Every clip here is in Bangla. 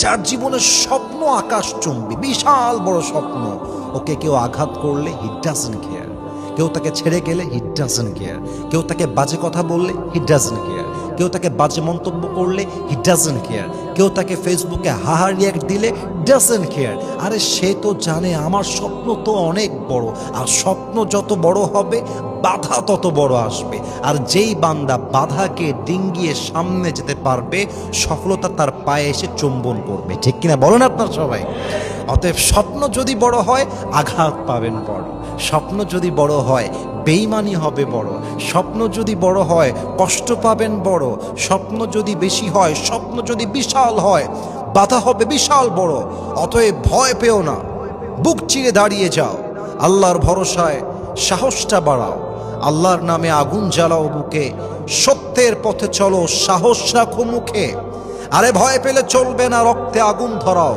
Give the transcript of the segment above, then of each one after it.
যার জীবনের স্বপ্ন আকাশচুম্বী, বিশাল বড় স্বপ্ন, ওকে কেউ আঘাত করলে হি ডাজন্ট কেয়ার, কেউ তাকে ছেড়ে গেলে হি ডাজন্ট কেয়ার, কেউ তাকে বাজে কথা বললে হি ডাজন্ট কেয়ার, কেউ তাকে বাজে মন্তব্য করলে হি ডাজন্ট কেয়ার, কেউ তাকে ফেসবুকে হাহা রিয়াক্ট দিলে ডাজন্ট কেয়ার। আরে সে তো জানে আমার স্বপ্ন তো অনেক বড়, আর স্বপ্ন যত বড় হবে বাধা তত বড় আসবে, আর যেই বান্দা বাধাকে ডিঙ্গিয়ে সামনে যেতে পারবে সফলতা তার পায়ে এসে চুম্বন করবে। ঠিক কিনা বলেন আপনার সবাই? অতএব স্বপ্ন যদি বড় হয় আঘাত পাবেন বড়, স্বপ্ন যদি বড় হয় বেঈমানি হবে বড়, স্বপ্ন যদি বড় হয় কষ্ট পাবেন বড়, স্বপ্ন যদি বেশি হয়, স্বপ্ন যদি বিশাল হয় বাধা হবে বিশাল বড়। অতএব ভয় পেও না, বুক চিরে দাঁড়িয়ে যাও, আল্লাহর ভরসায় সাহসটা বাড়াও, আল্লাহর নামে আগুন জ্বালাও বুকে, সত্যের পথে চলো, সাহস রাখো মুখে। আরে ভয় পেলে চলবে না, রক্তে আগুন ধরাও,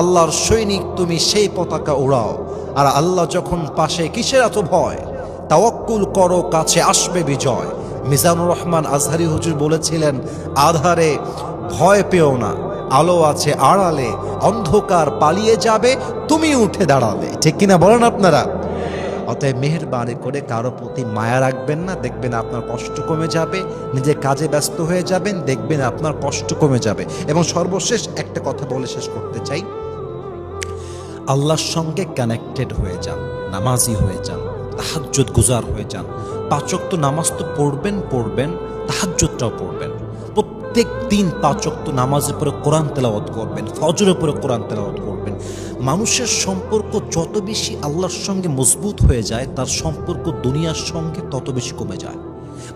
আল্লাহর সৈনিক তুমি সেই পতাকা উড়াও। আর আল্লাহ যখন পাশে কিসের এত ভয়, তাওয়াক্কুল করো কাছে আসবে বিজয়। মিজানুর রহমান আজহারি হুজুর বলেছিলেন, আধারে ভয় পেও না, আলো আছে আড়ালে, অন্ধকার পালিয়ে যাবে তুমি উঠে দাঁড়ালে। ঠিক কিনা বলেন আপনারা? অতএব মেহেরবানি করে কারো প্রতি মায়া রাখবেন না, দেখবেন আপনার কষ্ট কমে যাবে, নিজের কাজে ব্যস্ত হয়ে যাবেন, দেখবেন আপনার কষ্ট কমে যাবে। এবং সর্বশেষ একটা কথা বলে শেষ করতে চাই, আল্লাহর সঙ্গে কানেক্টেড হয়ে যান, নামাজি হয়ে যান, তাহাজ্জুদ গুজার হয়ে যান। 5 ওয়াক্ত নামাজ তো পড়বেন, তাহাজ্জুদটাও পড়বেন। প্রত্যেক দিন 5 ওয়াক্ত নামাজের পরে কোরআন তেলাওয়াত করবেন, ফজরের পরে কোরআন তেলাওয়াত করবেন। মানুষের সম্পর্ক যত বেশি আল্লাহর সঙ্গে মজবুত হয়ে যায়, তার সম্পর্ক দুনিয়ার সঙ্গে তত বেশি কমে যায়।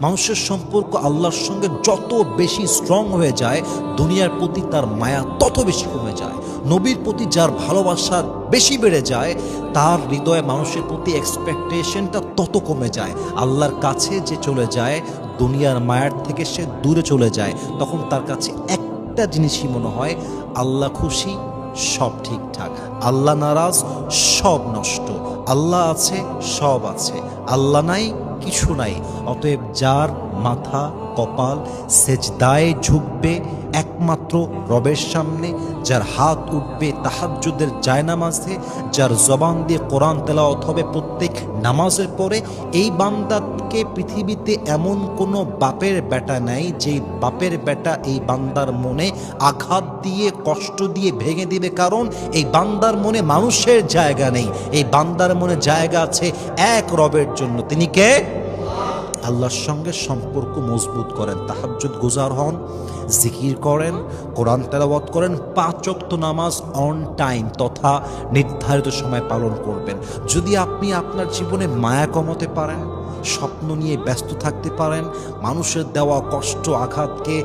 মানুষের সম্পর্ক আল্লাহর সঙ্গে যত বেশি স্ট্রং হয়ে যায়, দুনিয়ার প্রতি তার মায়া তত বেশি কমে যায়। নবীর প্রতি যার ভালোবাসা বেশি বেড়ে যায়, তার হৃদয়ে মানুষের প্রতি এক্সপেকটেশনটা তত কমে যায়। আল্লাহর কাছে যে চলে যায়, দুনিয়ার মায়ার থেকে সে দূরে চলে যায়, তখন তার কাছে একটা জিনিসই মনে হয়, আল্লাহ খুশি সব ঠিকঠাক, আল্লাহ নারাজ সব নষ্ট, আল্লাহ আছে সব আছে, আল্লাহ নাই কিছু নাই। অতএব যার মাথা কপাল সেজদায় ঝুঁকবে একমাত্র রবের সামনে, যার হাত উঠবে তাহাজ্জুদের জায়নামাজে, যার জবান দিয়ে কোরআন তেলাওয়াত হবে প্রত্যেক নামাজের পরে, এই বান্দাকে পৃথিবীতে এমন কোনো বাপের বেটা নাই যে বাপের বেটা এই বান্দার মনে আঘাত দিয়ে কষ্ট দিয়ে ভেঙে দিবে। কারণ এই বান্দার মনে মানুষের জায়গা নেই, এই বান্দার মনে জায়গা আছে এক রবের জন্য। তিনি কে? আল্লাহর সঙ্গে সম্পর্ক মজবুত করেন, তাহাজ্জুদ গুজার হন, জিকির করেন, কোরআন তেলাওয়াত করেন, 5 ওয়াক্ত নামাজ অন টাইম তথা নির্ধারিত সময় পালন করবেন। যদি আপনি আপনার জীবনে মায়া কমাতে পারেন, স্বপ্ন নিয়ে ব্যস্ত থাকতে পারেন, মানুষের দেওয়া কষ্ট আঘাতকে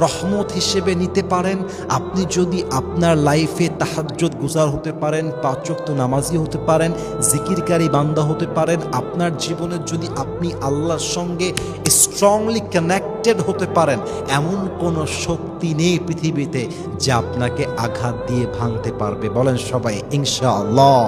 রহমত হিসেবে নিতে পারেন, আপনি যদি আপনার লাইফে তাহাজ্জুদ গুজার হতে পারেন, 5 ওয়াক্ত নামাজি হতে পারেন, জিকিরকারী বান্দা হতে পারেন, আপনার জীবনে যদি আপনি আল্লাহর সঙ্গে স্ট্রংলি কানেক্টেড হতে পারেন, এমন কোনো শক্তি নেই পৃথিবীতে যা আপনাকে আঘাত দিয়ে ভাঙতে পারবে। বলেন সবাই ইনশাআল্লাহ।